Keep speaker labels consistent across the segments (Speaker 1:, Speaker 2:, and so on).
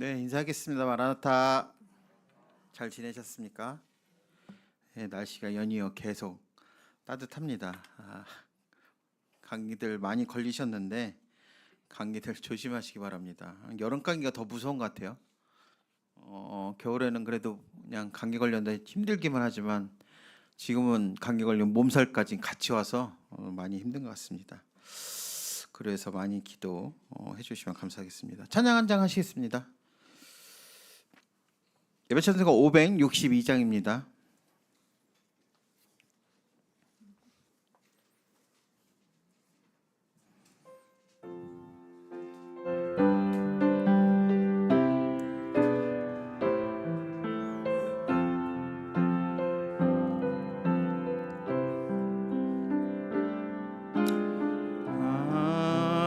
Speaker 1: 네, 인사하겠습니다. 마라나타. 잘 지내셨습니까? 네, 날씨가 연이어 계속 따뜻합니다. 감기들 많이 걸리셨는데 감기들 조심하시기 바랍니다. 여름 감기가 더 무서운 것 같아요. 겨울에는 그래도 그냥 감기 걸렸는데 힘들기만 하지만 지금은 감기 걸리면 몸살까지 같이 와서 많이 힘든 것 같습니다. 그래서 많이 기도해 주시면 감사하겠습니다. 찬양 한 장 하시겠습니다. 예배 찬송가 562장입니다.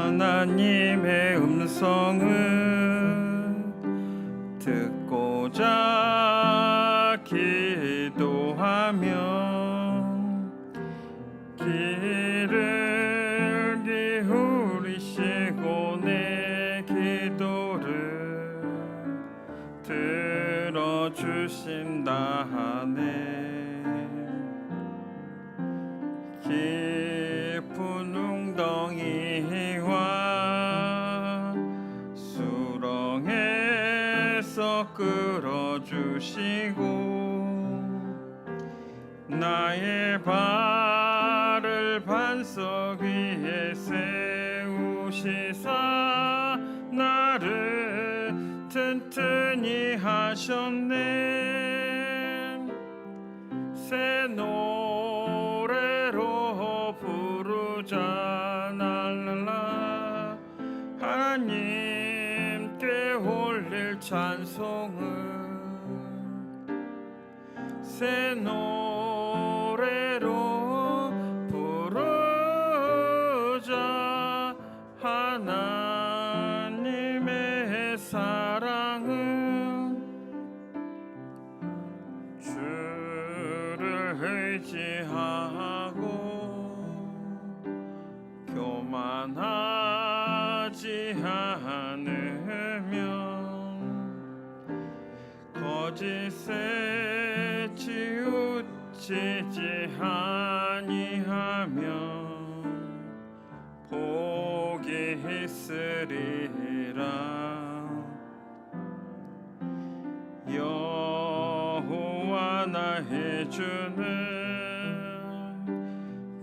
Speaker 1: 하나님의 음성을 듣고자 기도하며 귀를 기울이시고 내 기도를 들어주신다 하네. 깊은 웅덩이와 수렁에서 끌어주시고 나의 발을 반석 위에 세우시사 나를 튼튼히 하셨네. 새 노래로 부르자 날라 하나님께 올릴 찬송을 새 노래로 부르자. 하나님의 사랑은 주를 의지하고 교만하지 않으면 거짓에 치우치지 아니하면 복이 있으리라. 여호와 나의 주는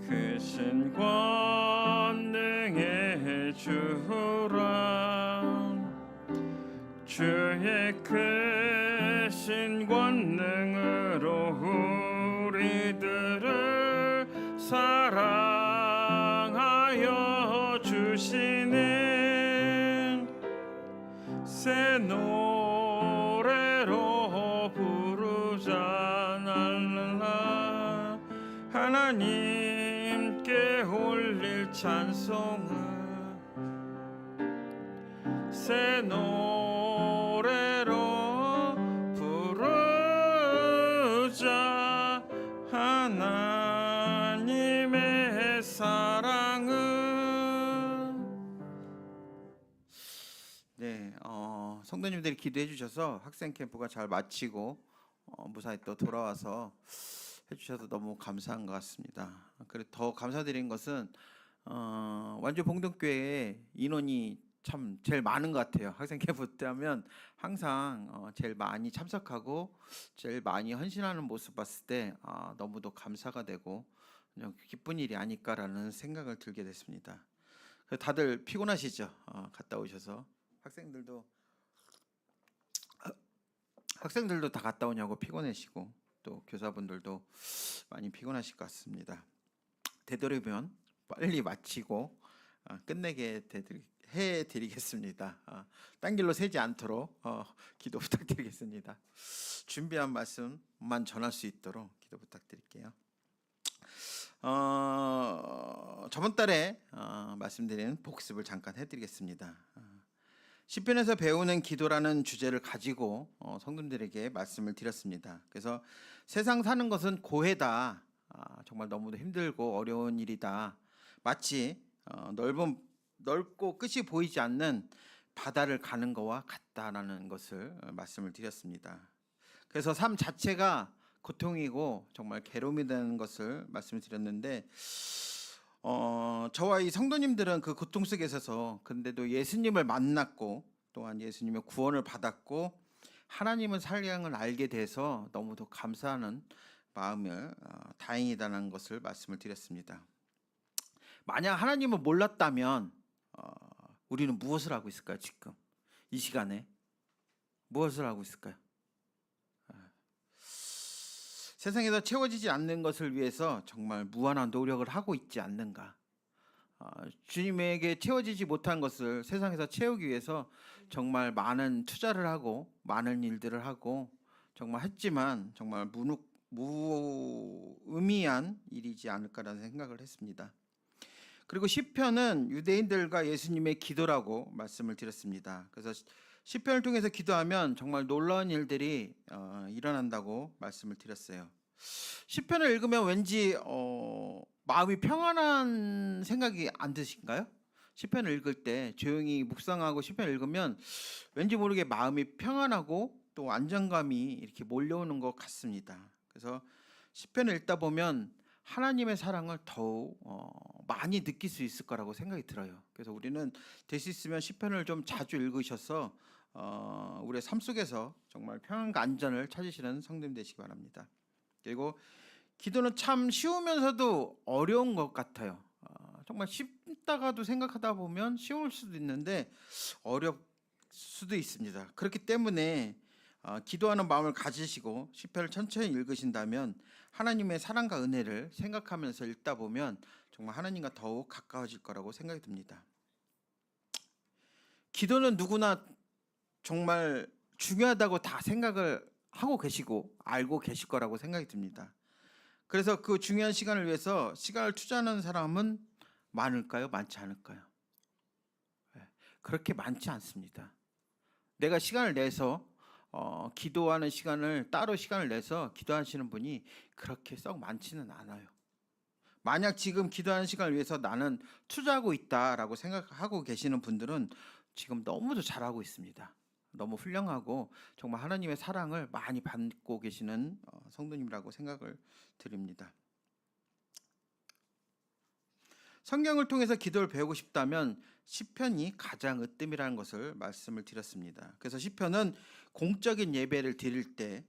Speaker 1: 크신 권능의 주라. 주의 크신 권능으로 우리들을 사랑하여 주시네. 새 노래로 부르자 날라 하나님께 올릴 찬송을 새 노래로 부르자. 하나님의 사랑은 네, 성도님들이 기도해 주셔서 학생 캠프가 잘 마치고 무사히 또 돌아와서 해주셔서 너무 감사한 것 같습니다. 그리고 더 감사드린 것은 완주 봉동교회에 인원이 참 제일 많은 것 같아요. 학생 캠프 때 하면 항상 제일 많이 참석하고 제일 많이 헌신하는 모습 봤을 때 너무도 감사가 되고 그냥 기쁜 일이 아닐까라는 생각을 들게 됐습니다. 다들 피곤하시죠? 갔다 오셔서 학생들도 다 갔다 오냐고 피곤해시고 또 교사분들도 많이 피곤하실 것 같습니다. 되도록이면 빨리 마치고 끝내게 해드리겠습니다. 딴 길로 새지 않도록 기도 부탁드리겠습니다. 준비한 말씀만 전할 수 있도록 기도 부탁드릴게요. 저번 달에 말씀드린 복습을 잠깐 해드리겠습니다. 시편에서 배우는 기도라는 주제를 가지고 성도들에게 말씀을 드렸습니다. 그래서 세상 사는 것은 고해다, 정말 너무도 힘들고 어려운 일이다, 마치 넓고 끝이 보이지 않는 바다를 가는 거와 같다라는 것을 말씀을 드렸습니다. 그래서 삶 자체가 고통이고 정말 괴로움이 되는 것을 말씀을 드렸는데 저와 이 성도님들은 그 고통 속에 있어서 근데도 예수님을 만났고 또한 예수님의 구원을 받았고 하나님은 사랑을 알게 돼서 너무도 감사하는 마음을 다행이다라는 것을 말씀을 드렸습니다. 만약 하나님을 몰랐다면 우리는 무엇을 하고 있을까요? 지금 이 시간에 무엇을 하고 있을까요? 세상에서 채워지지 않는 것을 위해서 정말 무한한 노력을 하고 있지 않는가? 주님에게 채워지지 못한 것을 세상에서 채우기 위해서 정말 많은 투자를 하고 많은 일들을 하고 정말 했지만 정말 무의미한 일이지 않을까라는 생각을 했습니다. 그리고 시편은 유대인들과 예수님의 기도라고 말씀을 드렸습니다. 그래서 시편을 통해서 기도하면 정말 놀라운 일들이 일어난다고 말씀을 드렸어요. 시편을 읽으면 왠지 마음이 평안한 생각이 안 드신가요? 시편을 읽을 때 조용히 묵상하고 시편을 읽으면 왠지 모르게 마음이 평안하고 또 안정감이 이렇게 몰려오는 것 같습니다. 그래서 시편을 읽다 보면 하나님의 사랑을 더욱 많이 느낄 수 있을 거라고 생각이 들어요. 그래서 우리는 될 수 있으면 시편을 좀 자주 읽으셔서 우리의 삶 속에서 정말 평안과 안전을 찾으시는 성도님 되시기 바랍니다. 그리고 기도는 참 쉬우면서도 어려운 것 같아요. 정말 쉽다가도 생각하다 보면 쉬울 수도 있는데 어렵 수도 있습니다. 그렇기 때문에 기도하는 마음을 가지시고 시편을 천천히 읽으신다면 하나님의 사랑과 은혜를 생각하면서 읽다 보면 정말 하나님과 더욱 가까워질 거라고 생각이 듭니다. 기도는 누구나 정말 중요하다고 다 생각을 하고 계시고 알고 계실 거라고 생각이 듭니다. 그래서 그 중요한 시간을 위해서 시간을 투자하는 사람은 많을까요? 많지 않을까요? 그렇게 많지 않습니다. 내가 시간을 내서 기도하는 시간을 따로 시간을 내서 기도하시는 분이 그렇게 썩 많지는 않아요. 만약 지금 기도하는 시간을 위해서 나는 투자하고 있다라고 생각하고 계시는 분들은 지금 너무도 잘하고 있습니다. 너무 훌륭하고 정말 하나님의 사랑을 많이 받고 계시는 성도님이라고 생각을 드립니다. 성경을 통해서 기도를 배우고 싶다면 시편이 가장 으뜸이라는 것을 말씀을 드렸습니다. 그래서 시편은 공적인 예배를 드릴 때,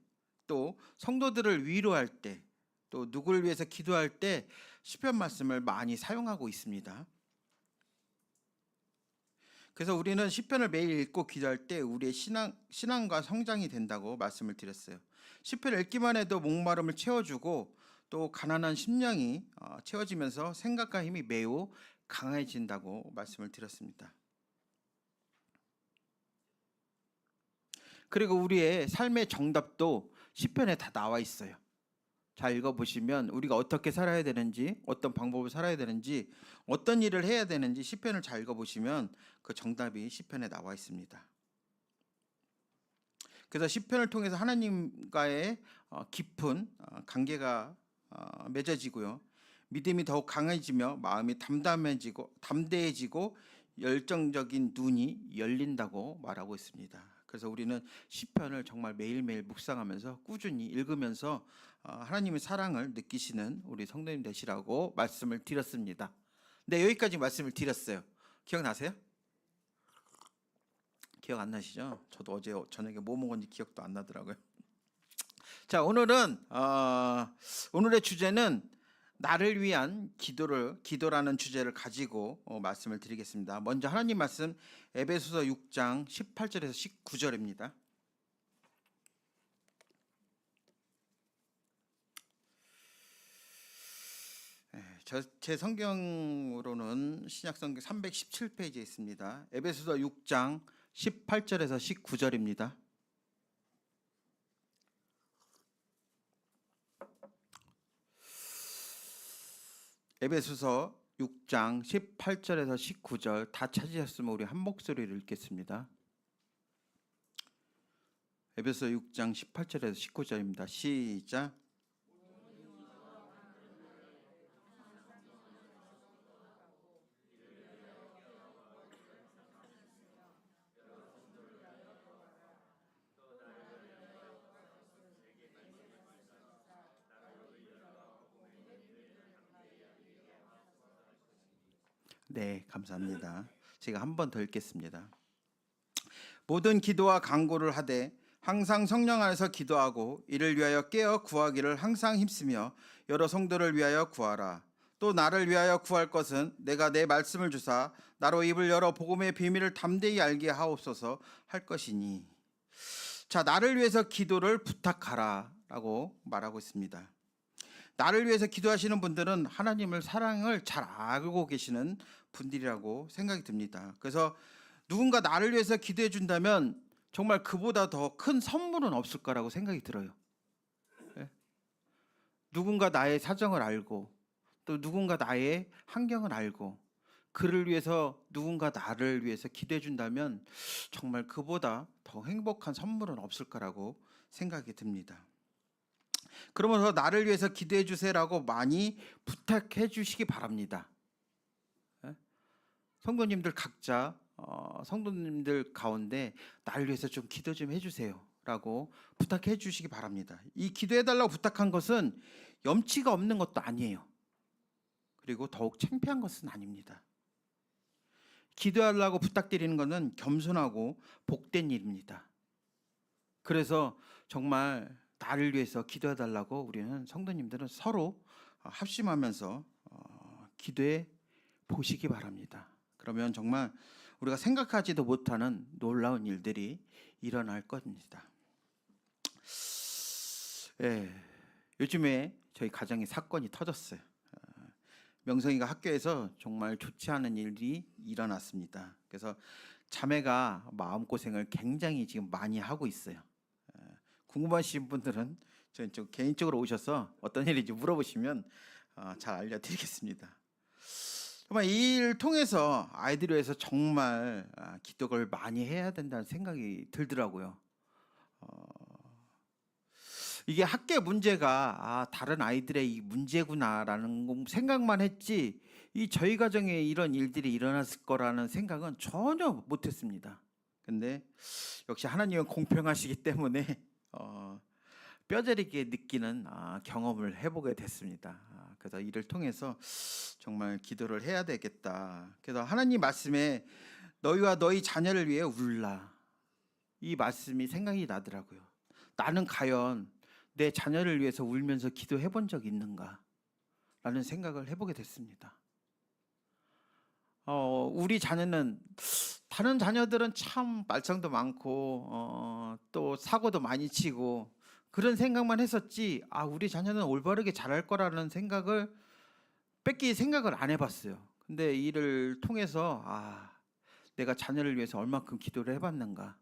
Speaker 1: 또 성도들을 위로할 때, 또 누구를 위해서 기도할 때 시편 말씀을 많이 사용하고 있습니다. 그래서 우리는 시편을 매일 읽고 기도할 때 우리의 신앙과 성장이 된다고 말씀을 드렸어요. 시편을 읽기만 해도 목마름을 채워주고 또 가난한 심령이 채워지면서 생각과 힘이 매우 강해진다고 말씀을 드렸습니다. 그리고 우리의 삶의 정답도 시편에 다 나와 있어요. 잘 읽어보시면 우리가 어떻게 살아야 되는지, 어떤 방법을 살아야 되는지, 어떤 일을 해야 되는지 시편을 잘 읽어보시면 그 정답이 시편에 나와 있습니다. 그래서 시편을 통해서 하나님과의 깊은 관계가 맺어지고요. 믿음이 더욱 강해지며 마음이 담대해지고 열정적인 눈이 열린다고 말하고 있습니다. 그래서 우리는 시편을 정말 매일매일 묵상하면서 꾸준히 읽으면서 하나님의 사랑을 느끼시는 우리 성도님 되시라고 말씀을 드렸습니다. 네, 여기까지 말씀을 드렸어요. 기억나세요? 기억 안 나시죠? 저도 어제 저녁에 뭐 먹었는지 기억도 안 나더라고요. 자, 오늘의 주제는 나를 위한 기도라는 주제를 가지고 말씀을 드리겠습니다. 먼저 하나님 말씀 에베소서 6장 18절에서 19절입니다. 제 성경으로는 신약성경 317페이지에 있습니다. 에베소서 6장 18절에서 19절입니다. 에베소서 6장 18절에서 19절 다 찾으셨으면 우리 한 목소리를 읽겠습니다. 에베소서 6장 18절에서 19절입니다. 시작. 네, 감사합니다. 제가 한 번 더 읽겠습니다. 모든 기도와 간구를 하되 항상 성령 안에서 기도하고 이를 위하여 깨어 구하기를 항상 힘쓰며 여러 성도를 위하여 구하라. 또 나를 위하여 구할 것은 내가 내 말씀을 주사 나로 입을 열어 복음의 비밀을 담대히 알게 하옵소서 할 것이니. 자, 나를 위해서 기도를 부탁하라라고 말하고 있습니다. 나를 위해서 기도하시는 분들은 하나님을 사랑을 잘 알고 계시는 분들이라고 생각이 듭니다. 그래서 누군가 나를 위해서 기도해 준다면 정말 그보다 더 큰 선물은 없을 거라고 생각이 들어요. 예? 누군가 나의 사정을 알고 또 누군가 나의 환경을 알고 그를 위해서 누군가 나를 위해서 기도해 준다면 정말 그보다 더 행복한 선물은 없을 거라고 생각이 듭니다. 그러면서 나를 위해서 기도해 주세요라고 많이 부탁해 주시기 바랍니다. 예? 성도님들 각자 성도님들 가운데 나를 위해서 좀 기도 좀 해주세요라고 부탁해 주시기 바랍니다. 이 기도해달라고 부탁한 것은 염치가 없는 것도 아니에요. 그리고 더욱 창피한 것은 아닙니다. 기도하려고 부탁드리는 것은 겸손하고 복된 일입니다. 그래서 정말 나를 위해서 기도해달라고 우리는 성도님들은 서로 합심하면서 기도해 보시기 바랍니다. 그러면 정말 우리가 생각하지도 못하는 놀라운 일들이 일어날 겁니다. 예, 요즘에 저희 가정에 사건이 터졌어요. 명성이가 학교에서 정말 좋지 않은 일이 일어났습니다. 그래서 자매가 마음고생을 굉장히 지금 많이 하고 있어요. 궁금하신 분들은 좀 개인적으로 오셔서 어떤 일인지 물어보시면 잘 알려드리겠습니다. 정말 이 일을 통해서 아이들을 위해서 정말 기도를 많이 해야 된다는 생각이 들더라고요. 이게 학계 문제가 다른 아이들의 이 문제구나라는 생각만 했지 이 저희 가정에 이런 일들이 일어났을 거라는 생각은 전혀 못했습니다. 근데 역시 하나님은 공평하시기 때문에 뼈저리게 느끼는 경험을 해보게 됐습니다. 그래서 이를 통해서 정말 기도를 해야 되겠다. 그래서 하나님 말씀에 너희와 너희 자녀를 위해 울라. 이 말씀이 생각이 나더라고요. 나는 과연 내 자녀를 위해서 울면서 기도해 본 적이 있는가? 라는 생각을 해보게 됐습니다. 우리 자녀는 다른 자녀들은 참 말썽도 많고 또 사고도 많이 치고 그런 생각만 했었지 우리 자녀는 올바르게 잘할 거라는 생각을 생각을 안 해봤어요. 근데 이를 통해서 내가 자녀를 위해서 얼마큼 기도를 해봤는가,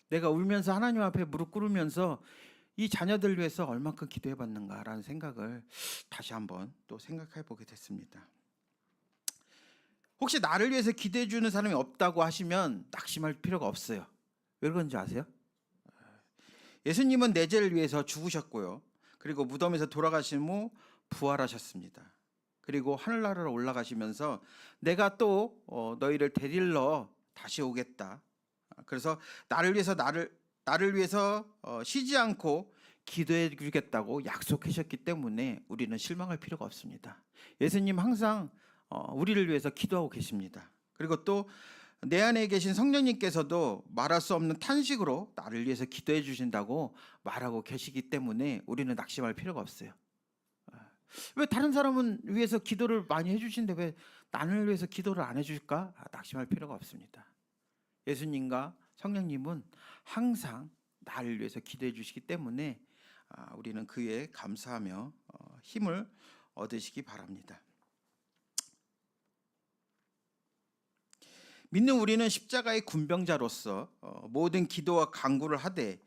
Speaker 1: 내가 울면서 하나님 앞에 무릎 꿇으면서 이 자녀들 위해서 얼마큼 기도해봤는가라는 생각을 다시 한번 또 생각해 보게 됐습니다. 혹시 나를 위해서 기도해 주는 사람이 없다고 하시면 낙심할 필요가 없어요. 왜 그런지 아세요? 예수님은 내 죄를 위해서 죽으셨고요. 그리고 무덤에서 돌아가신 후 부활하셨습니다. 그리고 하늘나라로 올라가시면서 내가 또 너희를 데리러 다시 오겠다. 그래서 나를 위해서 쉬지 않고 기도해 주겠다고 약속하셨기 때문에 우리는 실망할 필요가 없습니다. 예수님 항상 우리를 위해서 기도하고 계십니다. 그리고 또 내 안에 계신 성령님께서도 말할 수 없는 탄식으로 나를 위해서 기도해 주신다고 말하고 계시기 때문에 우리는 낙심할 필요가 없어요. 왜 다른 사람은 위해서 기도를 많이 해주시는데 왜 나를 위해서 기도를 안 해줄까? 낙심할 필요가 없습니다. 예수님과 성령님은 항상 나를 위해서 기도해 주시기 때문에 우리는 그에 감사하며 힘을 얻으시기 바랍니다. 믿는 우리는 십자가의 군병자로서 모든 기도와 간구를 하되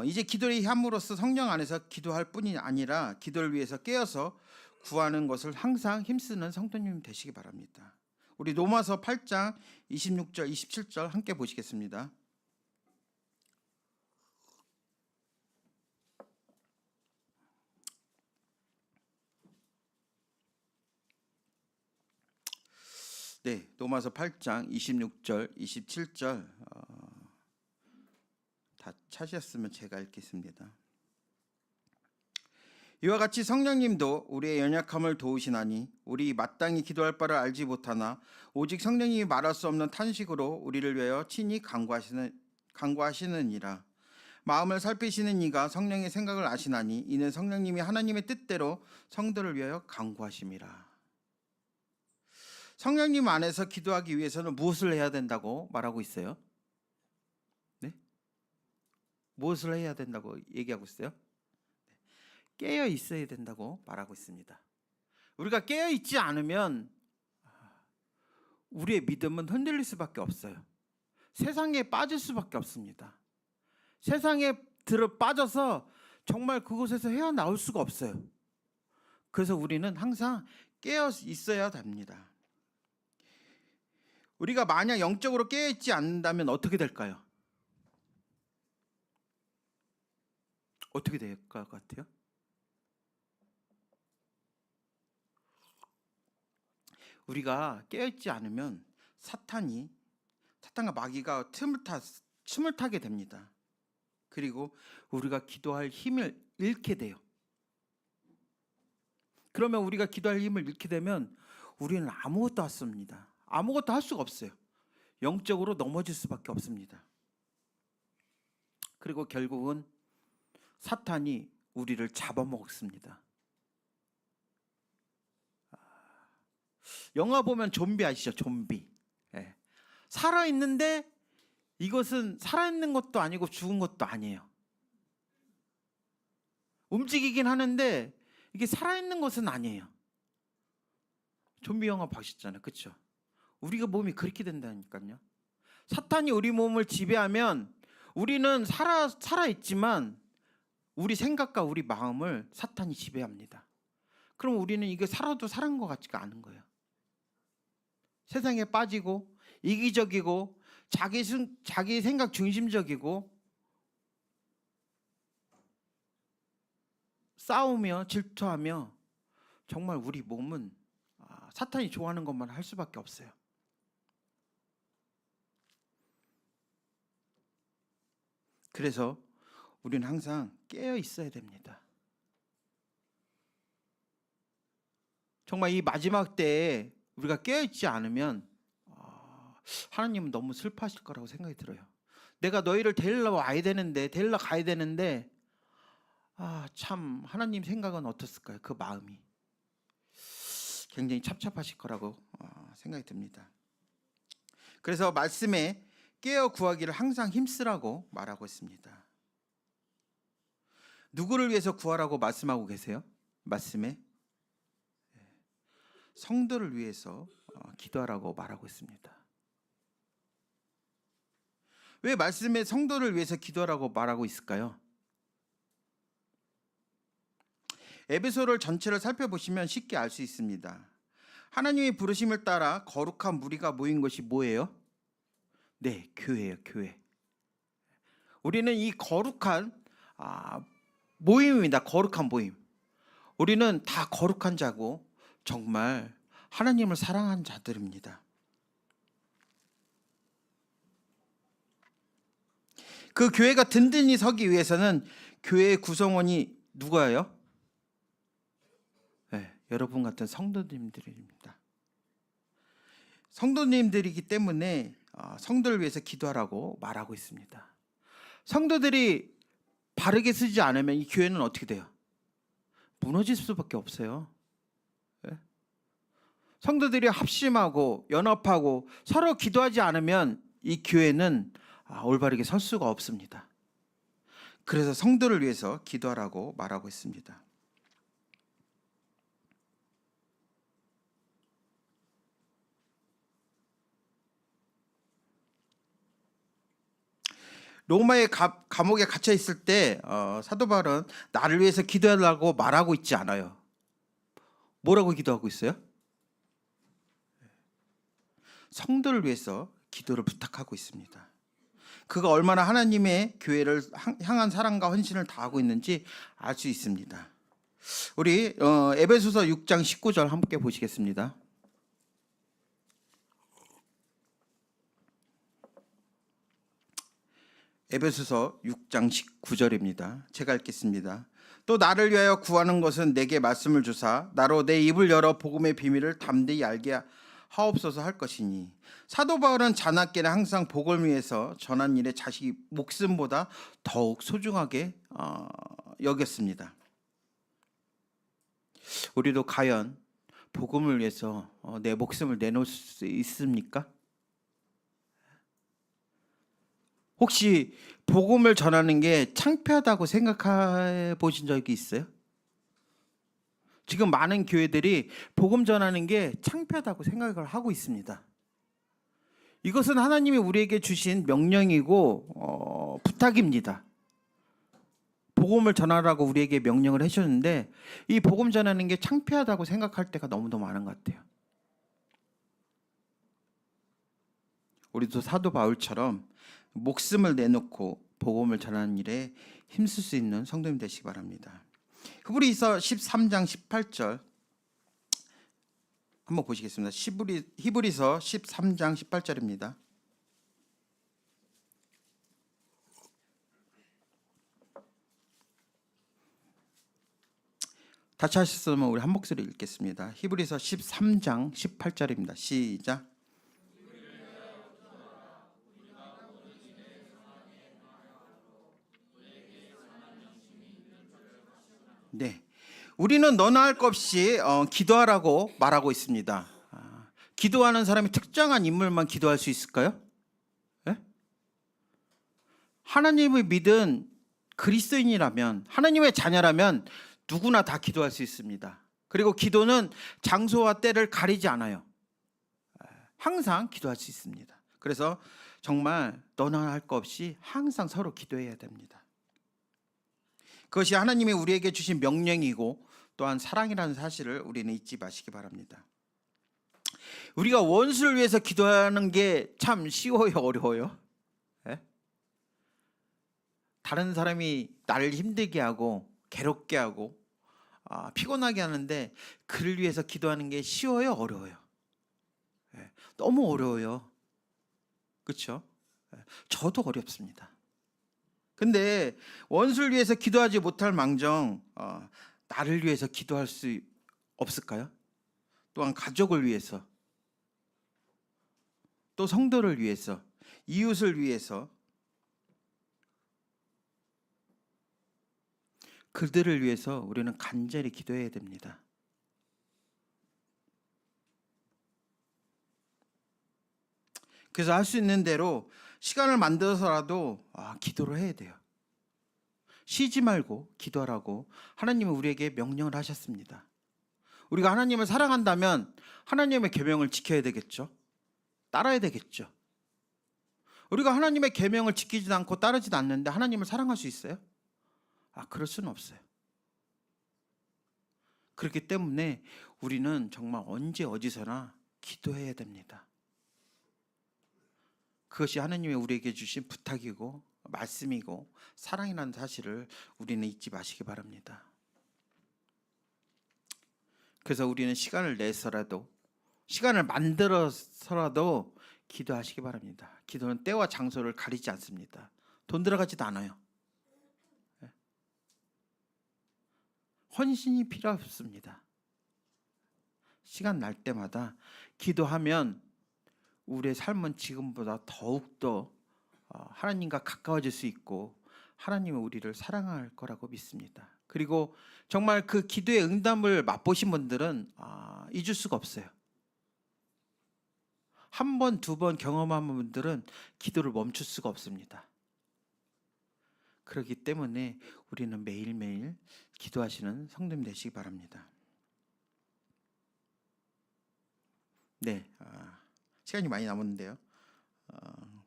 Speaker 1: 이제 기도를 함으로써 성령 안에서 기도할 뿐이 아니라 기도를 위해서 깨어서 구하는 것을 항상 힘쓰는 성도님 되시기 바랍니다. 우리 로마서 8장 26절 27절 함께 보시겠습니다. 네, 로마서 8장 26절 27절 다 찾으셨으면 제가 읽겠습니다. 이와 같이 성령님도 우리의 연약함을 도우시나니 우리 마땅히 기도할 바를 알지 못하나 오직 성령님이 말할 수 없는 탄식으로 우리를 위하여 친히 간구하시느니라. 마음을 살피시는 이가 성령의 생각을 아시나니 이는 성령님이 하나님의 뜻대로 성도를 위하여 간구하심이라. 성령님 안에서 기도하기 위해서는 무엇을 해야 된다고 말하고 있어요? 네? 무엇을 해야 된다고 얘기하고 있어요? 깨어 있어야 된다고 말하고 있습니다. 우리가 깨어 있지 않으면 우리의 믿음은 흔들릴 수밖에 없어요. 세상에 빠질 수밖에 없습니다. 세상에 빠져서 정말 그곳에서 헤어나올 수가 없어요. 그래서 우리는 항상 깨어 있어야 됩니다. 우리가 만약 영적으로 깨어 있지 않는다면 어떻게 될까요? 어떻게 될 것 같아요? 우리가 깨어있지 않으면 사탄과 마귀가 틈을 타게 됩니다. 그리고 우리가 기도할 힘을 잃게 돼요. 그러면 우리가 기도할 힘을 잃게 되면 우리는 아무것도 없습니다. 아무것도 할 수가 없어요. 영적으로 넘어질 수밖에 없습니다. 그리고 결국은 사탄이 우리를 잡아먹습니다. 영화 보면 좀비 아시죠? 좀비. 예. 살아있는데 이것은 살아있는 것도 아니고 죽은 것도 아니에요. 움직이긴 하는데 이게 살아있는 것은 아니에요. 좀비 영화 보셨잖아요. 그렇죠? 우리가 몸이 그렇게 된다니까요. 사탄이 우리 몸을 지배하면 우리는 살아있지만 우리 생각과 우리 마음을 사탄이 지배합니다. 그럼 우리는 이게 살아도 살은 것 같지가 않은 거예요. 세상에 빠지고 이기적이고 자기 생각 중심적이고 싸우며 질투하며 정말 우리 몸은 사탄이 좋아하는 것만 할 수밖에 없어요. 그래서 우리는 항상 깨어 있어야 됩니다. 정말 이 마지막 때에 우리가 깨어있지 않으면 하나님은 너무 슬퍼하실 거라고 생각이 들어요. 내가 너희를 데리러 가야 되는데 참 하나님 생각은 어떻을까요? 그 마음이 굉장히 찹찹하실 거라고 생각이 듭니다. 그래서 말씀에 깨어 구하기를 항상 힘쓰라고 말하고 있습니다. 누구를 위해서 구하라고 말씀하고 계세요? 말씀에 성도를 위해서 기도하라고 말하고 있습니다. 왜 말씀에 성도를 위해서 기도하라고 말하고 있을까요? 에베소를 전체를 살펴보시면 쉽게 알 수 있습니다. 하나님의 부르심을 따라 거룩한 무리가 모인 것이 뭐예요? 네, 교회예요. 교회. 우리는 이 거룩한 모임입니다. 거룩한 모임. 우리는 다 거룩한 자고 정말 하나님을 사랑한 자들입니다. 그 교회가 든든히 서기 위해서는 교회의 구성원이 누구예요? 네, 여러분 같은 성도님들입니다. 성도님들이기 때문에 성도를 위해서 기도하라고 말하고 있습니다. 성도들이 바르게 쓰지 않으면 이 교회는 어떻게 돼요? 무너질 수밖에 없어요. 네? 성도들이 합심하고 연합하고 서로 기도하지 않으면 이 교회는 올바르게 설 수가 없습니다. 그래서 성도를 위해서 기도하라고 말하고 있습니다. 로마의 감옥에 갇혀 있을 때 사도 바울은 나를 위해서 기도하라고 말하고 있지 않아요. 뭐라고 기도하고 있어요? 성도를 위해서 기도를 부탁하고 있습니다. 그가 얼마나 하나님의 교회를 향한 사랑과 헌신을 다하고 있는지 알 수 있습니다. 우리 에베소서 6장 19절 함께 보시겠습니다. 에베소서 6장 19절입니다. 제가 읽겠습니다. 또 나를 위하여 구하는 것은 내게 말씀을 주사 나로 내 입을 열어 복음의 비밀을 담대히 알게 하옵소서 할 것이니. 사도 바울은 자나깨나 항상 복음을 위해서 전한 일에 자기 목숨보다 더욱 소중하게 여겼습니다. 우리도 과연 복음을 위해서 내 목숨을 내놓을 수 있습니까? 혹시 복음을 전하는 게 창피하다고 생각해 보신 적이 있어요? 지금 많은 교회들이 복음 전하는 게 창피하다고 생각을 하고 있습니다. 이것은 하나님이 우리에게 주신 명령이고 부탁입니다. 복음을 전하라고 우리에게 명령을 해주셨는데 이 복음 전하는 게 창피하다고 생각할 때가 너무도 많은 것 같아요. 우리도 사도 바울처럼 목숨을 내놓고 복음을 전하는 일에 힘쓸 수 있는 성도님 되시기 바랍니다. 히브리서 13장 18절 한번 보시겠습니다. 히브리서 13장 18절입니다. 같이 하셨으면 우리 한 목소리 읽겠습니다. 히브리서 13장 18절입니다. 시작. 네, 우리는 너나 할 것 없이 기도하라고 말하고 있습니다. 기도하는 사람이 특정한 인물만 기도할 수 있을까요? 네? 하나님을 믿은 그리스도인이라면, 하나님의 자녀라면 누구나 다 기도할 수 있습니다. 그리고 기도는 장소와 때를 가리지 않아요. 항상 기도할 수 있습니다. 그래서 정말 너나 할 것 없이 항상 서로 기도해야 됩니다. 그것이 하나님이 우리에게 주신 명령이고 또한 사랑이라는 사실을 우리는 잊지 마시기 바랍니다. 우리가 원수를 위해서 기도하는 게 참 쉬워요, 어려워요? 네? 다른 사람이 나를 힘들게 하고 괴롭게 하고 피곤하게 하는데 그를 위해서 기도하는 게 쉬워요, 어려워요? 네. 너무 어려워요. 그렇죠? 네. 저도 어렵습니다. 근데 원수를 위해서 기도하지 못할 망정 나를 위해서 기도할 수 없을까요? 또한 가족을 위해서, 또 성도를 위해서, 이웃을 위해서, 그들을 위해서 우리는 간절히 기도해야 됩니다. 그래서 할 수 있는 대로 시간을 만들어서라도 기도를 해야 돼요. 쉬지 말고 기도하라고 하나님은 우리에게 명령을 하셨습니다. 우리가 하나님을 사랑한다면 하나님의 계명을 지켜야 되겠죠. 따라야 되겠죠. 우리가 하나님의 계명을 지키지도 않고 따르지도 않는데 하나님을 사랑할 수 있어요? 그럴 수는 없어요. 그렇기 때문에 우리는 정말 언제 어디서나 기도해야 됩니다. 그것이 하나님이 우리에게 주신 부탁이고 말씀이고 사랑이라는 사실을 우리는 잊지 마시기 바랍니다. 그래서 우리는 시간을 내서라도, 시간을 만들어서라도 기도하시기 바랍니다. 기도는 때와 장소를 가리지 않습니다. 돈 들어가지도 않아요. 헌신이 필요 없습니다. 시간 날 때마다 기도하면 우리의 삶은 지금보다 더욱더 하나님과 가까워질 수 있고 하나님은 우리를 사랑할 거라고 믿습니다. 그리고 정말 그 기도의 응답을 맛보신 분들은 잊을 수가 없어요. 한 번, 두 번 경험한 분들은 기도를 멈출 수가 없습니다. 그렇기 때문에 우리는 매일매일 기도하시는 성도님 되시기 바랍니다. 네, 시간이 많이 남았는데요.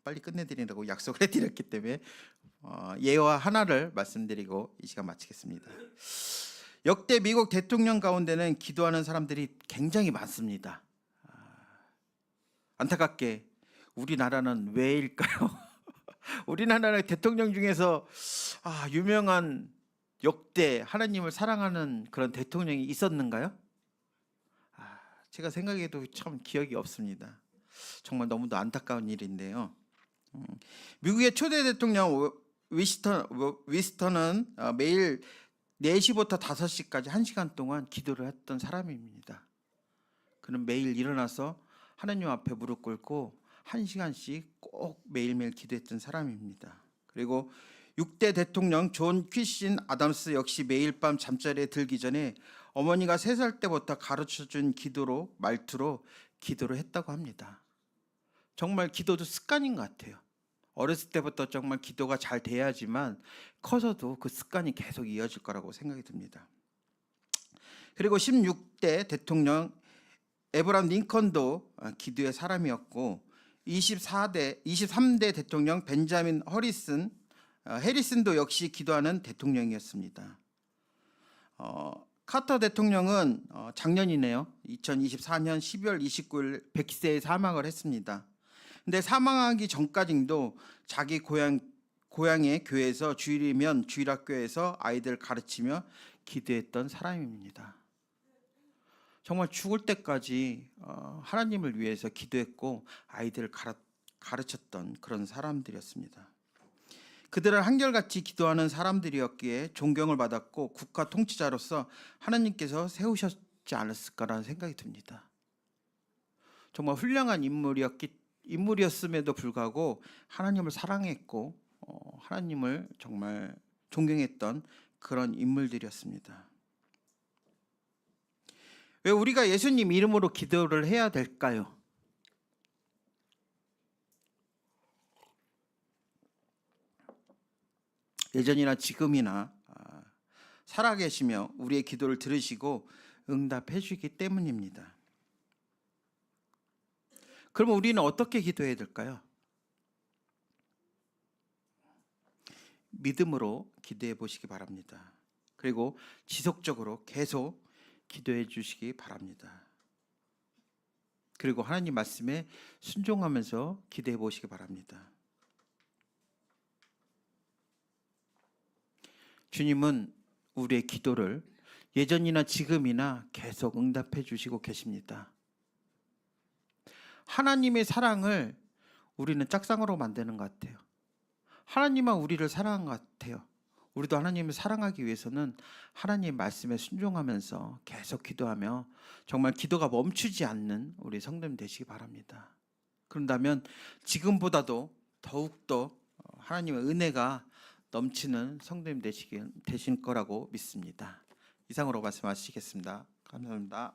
Speaker 1: 빨리 끝내드리라고 약속을 해드렸기 때문에 예화 하나를 말씀드리고 이 시간 마치겠습니다. 역대 미국 대통령 가운데는 기도하는 사람들이 굉장히 많습니다. 안타깝게 우리나라는 왜일까요? 우리나라의 대통령 중에서 유명한 역대 하나님을 사랑하는 그런 대통령이 있었는가요? 제가 생각해도 참 기억이 없습니다. 정말 너무도 안타까운 일인데요. 미국의 초대 대통령 위스턴은 매일 4시부터 5시까지 1시간 동안 기도를 했던 사람입니다. 그는 매일 일어나서 하나님 앞에 무릎 꿇고 1시간씩 꼭 매일매일 기도했던 사람입니다. 그리고 6대 대통령 존 퀴신 아담스 역시 매일 밤 잠자리에 들기 전에 어머니가 3살 때부터 가르쳐준 말투로 기도를 했다고 합니다. 정말 기도도 습관인 것 같아요. 어렸을 때부터 정말 기도가 잘 돼야지만 커서도 그 습관이 계속 이어질 거라고 생각이 듭니다. 그리고 16대 대통령 에브람 링컨도 기도의 사람이었고 23대 대통령 벤자민 해리슨도 역시 기도하는 대통령이었습니다. 카터 대통령은 작년이네요. 2024년 12월 29일 100세에 사망을 했습니다. 근데 사망하기 전까지도 자기 고향의 교회에서 주일이면 주일학교에서 아이들 가르치며 기도했던 사람입니다. 정말 죽을 때까지 하나님을 위해서 기도했고 아이들을 가르쳤던 그런 사람들이었습니다. 그들은 한결같이 기도하는 사람들이었기에 존경을 받았고 국가 통치자로서 하나님께서 세우셨지 않았을까라는 생각이 듭니다. 정말 훌륭한 인물이었음에도 불구하고 하나님을 사랑했고 하나님을 정말 존경했던 그런 인물들이었습니다. 왜 우리가 예수님 이름으로 기도를 해야 될까요? 예전이나 지금이나 살아계시며 우리의 기도를 들으시고 응답해 주기 때문입니다. 그러면 우리는 어떻게 기도해야 될까요? 믿음으로 기도해 보시기 바랍니다. 그리고 지속적으로 계속 기도해 주시기 바랍니다. 그리고 하나님 말씀에 순종하면서 기도해 보시기 바랍니다. 주님은 우리의 기도를 예전이나 지금이나 계속 응답해 주시고 계십니다. 하나님의 사랑을 우리는 짝상으로 만드는 것 같아요. 하나님만 우리를 사랑한 것 같아요. 우리도 하나님을 사랑하기 위해서는 하나님 말씀에 순종하면서 계속 기도하며 정말 기도가 멈추지 않는 우리 성도님 되시기 바랍니다. 그런다면 지금보다도 더욱더 하나님의 은혜가 넘치는 성도님 되실 거라고 믿습니다. 이상으로 말씀하시겠습니다. 감사합니다.